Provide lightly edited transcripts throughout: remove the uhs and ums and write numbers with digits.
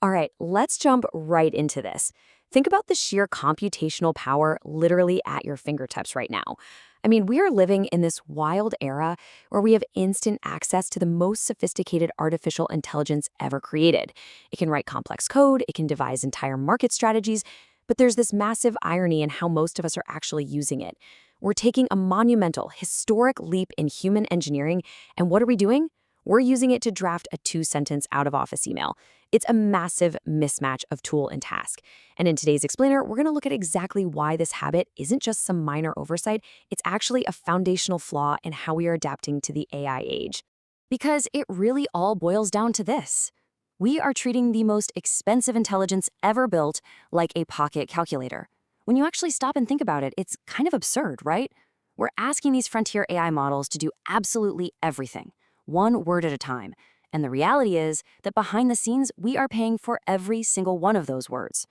All right, let's jump right into this. Think about the sheer computational power literally at your fingertips right now. I mean, we are living in this wild era where we have instant access to the most sophisticated artificial intelligence ever created. It can write complex code, it can devise entire market strategies, but there's this massive irony in how most of us are actually using it. We're taking a monumental, historic leap in human engineering, and what are we doing? We're using it to draft a two-sentence out-of-office email. It's a massive mismatch of tool and task. And in today's explainer, we're going to look at exactly why this habit isn't just some minor oversight, it's actually a foundational flaw in how we are adapting to the AI age. Because it really all boils down to this. We are treating the most expensive intelligence ever built like a pocket calculator. When you actually stop and think about it, it's kind of absurd, right? We're asking these frontier AI models to do absolutely everything, one word at a time. And the reality is that behind the scenes, we are paying for every single one of those words.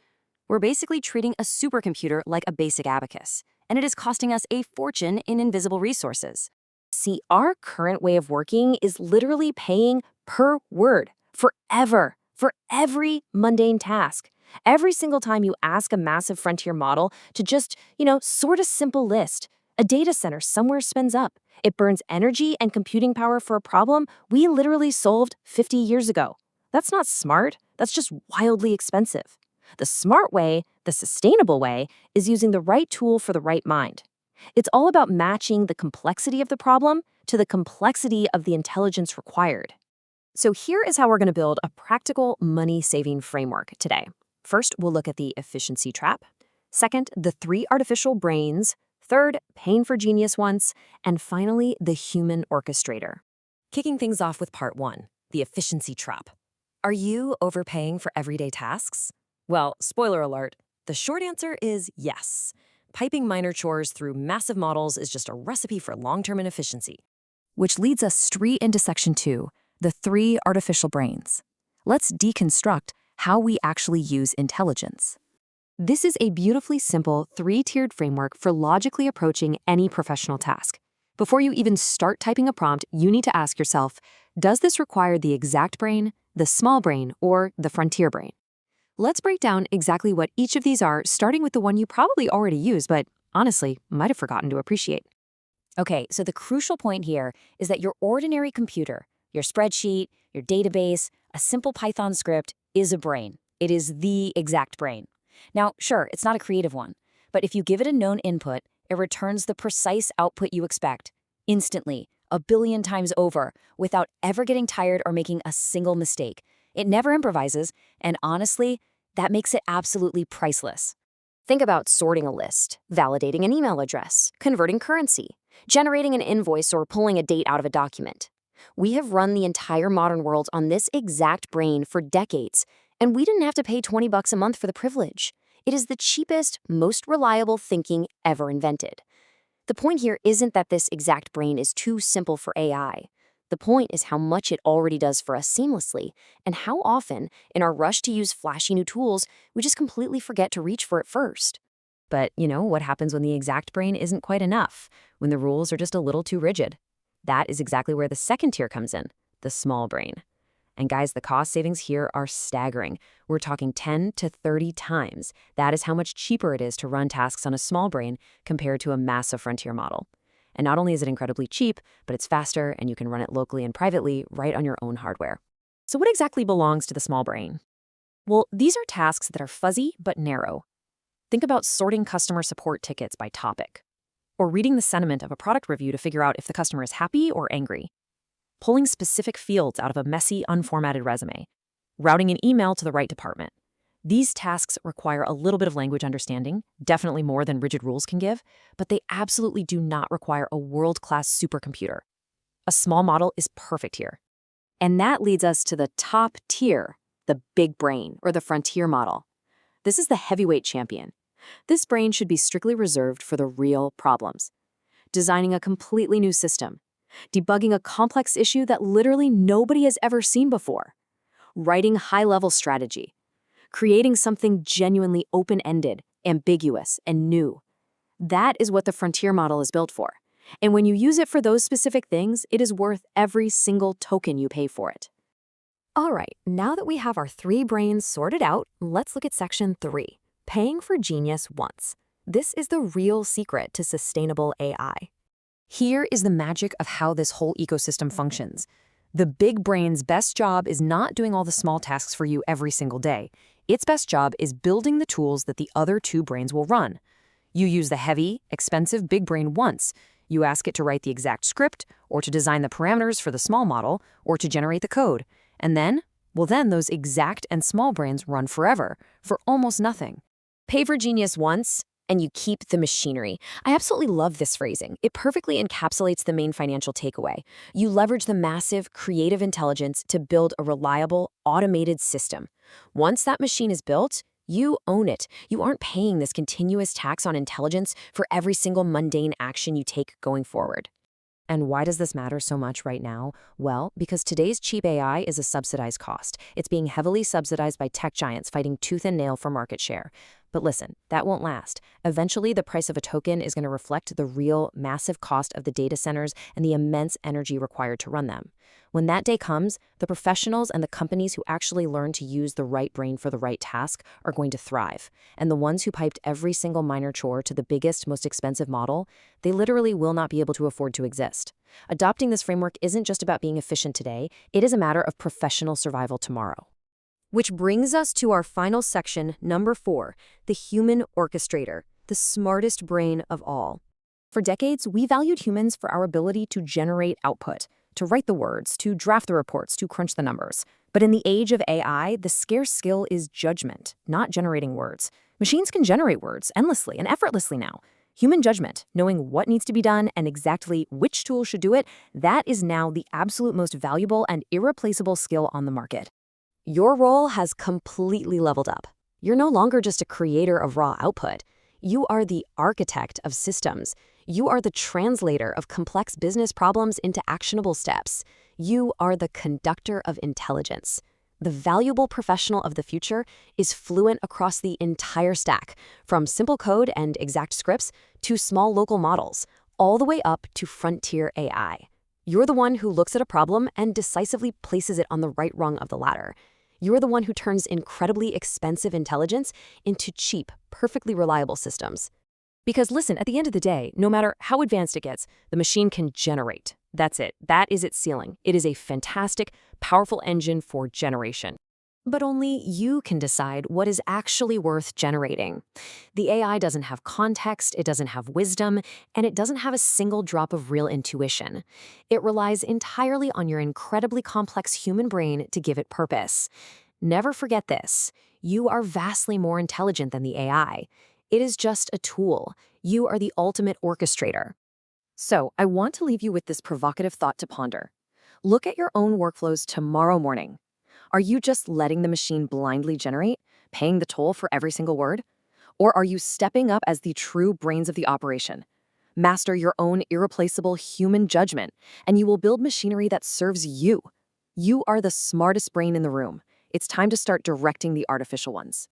We're basically treating a supercomputer like a basic abacus, and it is costing us a fortune in invisible resources. See, our current way of working is literally paying per word, forever, for every mundane task. Every single time you ask a massive frontier model to just, sort a simple list, a data center somewhere spins up. It burns energy and computing power for a problem we literally solved 50 years ago. That's not smart. That's just wildly expensive. The smart way, the sustainable way, is using the right tool for the right mind. It's all about matching the complexity of the problem to the complexity of the intelligence required. So here is how we're going to build a practical money-saving framework today. First, we'll look at the efficiency trap. Second, the three artificial brains. Third, paying for genius once. And finally, the human orchestrator. Kicking things off with part one, the efficiency trap. Are you overpaying for everyday tasks? Well, spoiler alert, the short answer is yes. Piping minor chores through massive models is just a recipe for long-term inefficiency. Which leads us straight into section two, the three artificial brains. Let's deconstruct how we actually use intelligence. This is a beautifully simple three-tiered framework for logically approaching any professional task. Before you even start typing a prompt, you need to ask yourself, does this require the exact brain, the small brain, or the frontier brain? Let's break down exactly what each of these are, starting with the one you probably already use, but honestly, might have forgotten to appreciate. Okay, so the crucial point here is that your ordinary computer, your spreadsheet, your database, a simple Python script is a brain. It is the exact brain. Now, sure, it's not a creative one, but if you give it a known input, it returns the precise output you expect, instantly, a billion times over, without ever getting tired or making a single mistake. It never improvises, and honestly, that makes it absolutely priceless. Think about sorting a list, validating an email address, converting currency, generating an invoice, or pulling a date out of a document. We have run the entire modern world on this exact brain for decades, and we didn't have to pay $20 a month for the privilege. It is the cheapest, most reliable thinking ever invented. The point here isn't that this exact brain is too simple for AI. The point is how much it already does for us seamlessly, and how often, in our rush to use flashy new tools, we just completely forget to reach for it first. But, what happens when the exact brain isn't quite enough, when the rules are just a little too rigid? That is exactly where the second tier comes in, the small brain. And guys, the cost savings here are staggering. We're talking 10 to 30 times. That is how much cheaper it is to run tasks on a small brain compared to a massive frontier model. And not only is it incredibly cheap, but it's faster and you can run it locally and privately right on your own hardware. So what exactly belongs to the small brain? Well, these are tasks that are fuzzy but narrow. Think about sorting customer support tickets by topic, or reading the sentiment of a product review to figure out if the customer is happy or angry, pulling specific fields out of a messy, unformatted resume, routing an email to the right department. These tasks require a little bit of language understanding, definitely more than rigid rules can give, but they absolutely do not require a world-class supercomputer. A small model is perfect here. And that leads us to the top tier, the big brain, or the frontier model. This is the heavyweight champion. This brain should be strictly reserved for the real problems. Designing a completely new system, debugging a complex issue that literally nobody has ever seen before, writing high-level strategy, creating something genuinely open-ended, ambiguous, and new. That is what the frontier model is built for. And when you use it for those specific things, it is worth every single token you pay for it. All right, now that we have our three brains sorted out, let's look at section 3, paying for genius once. This is the real secret to sustainable AI. Here is the magic of how this whole ecosystem functions. The big brain's best job is not doing all the small tasks for you every single day. Its best job is building the tools that the other two brains will run. You use the heavy, expensive big brain once. You ask it to write the exact script, or to design the parameters for the small model, or to generate the code. And then, then those exact and small brains run forever, for almost nothing. Pay for genius once, and you keep the machinery. I absolutely love this phrasing. It perfectly encapsulates the main financial takeaway. You leverage the massive, creative intelligence to build a reliable, automated system. Once that machine is built, you own it. You aren't paying this continuous tax on intelligence for every single mundane action you take going forward. And why does this matter so much right now? Well, because today's cheap AI is a subsidized cost. It's being heavily subsidized by tech giants fighting tooth and nail for market share. But listen, that won't last. Eventually, the price of a token is going to reflect the real, massive cost of the data centers and the immense energy required to run them. When that day comes, the professionals and the companies who actually learn to use the right brain for the right task are going to thrive. And the ones who piped every single minor chore to the biggest, most expensive model, they literally will not be able to afford to exist. Adopting this framework isn't just about being efficient today, it is a matter of professional survival tomorrow. Which brings us to our final section, number 4, the human orchestrator, the smartest brain of all. For decades, we valued humans for our ability to generate output, to write the words, to draft the reports, to crunch the numbers. But in the age of AI, the scarce skill is judgment, not generating words. Machines can generate words endlessly and effortlessly now. Human judgment, knowing what needs to be done and exactly which tool should do it, that is now the absolute most valuable and irreplaceable skill on the market. Your role has completely leveled up. You're no longer just a creator of raw output. You are the architect of systems. You are the translator of complex business problems into actionable steps. You are the conductor of intelligence. The valuable professional of the future is fluent across the entire stack, from simple code and exact scripts to small local models, all the way up to frontier AI. You're the one who looks at a problem and decisively places it on the right rung of the ladder. You're the one who turns incredibly expensive intelligence into cheap, perfectly reliable systems. Because listen, at the end of the day, no matter how advanced it gets, the machine can generate. That's it. That is its ceiling. It is a fantastic, powerful engine for generation. But only you can decide what is actually worth generating. The AI doesn't have context, it doesn't have wisdom, and it doesn't have a single drop of real intuition. It relies entirely on your incredibly complex human brain to give it purpose. Never forget this. You are vastly more intelligent than the AI. It is just a tool. You are the ultimate orchestrator. So, I want to leave you with this provocative thought to ponder. Look at your own workflows tomorrow morning. Are you just letting the machine blindly generate, paying the toll for every single word? Or are you stepping up as the true brains of the operation? Master your own irreplaceable human judgment, and you will build machinery that serves you. You are the smartest brain in the room. It's time to start directing the artificial ones.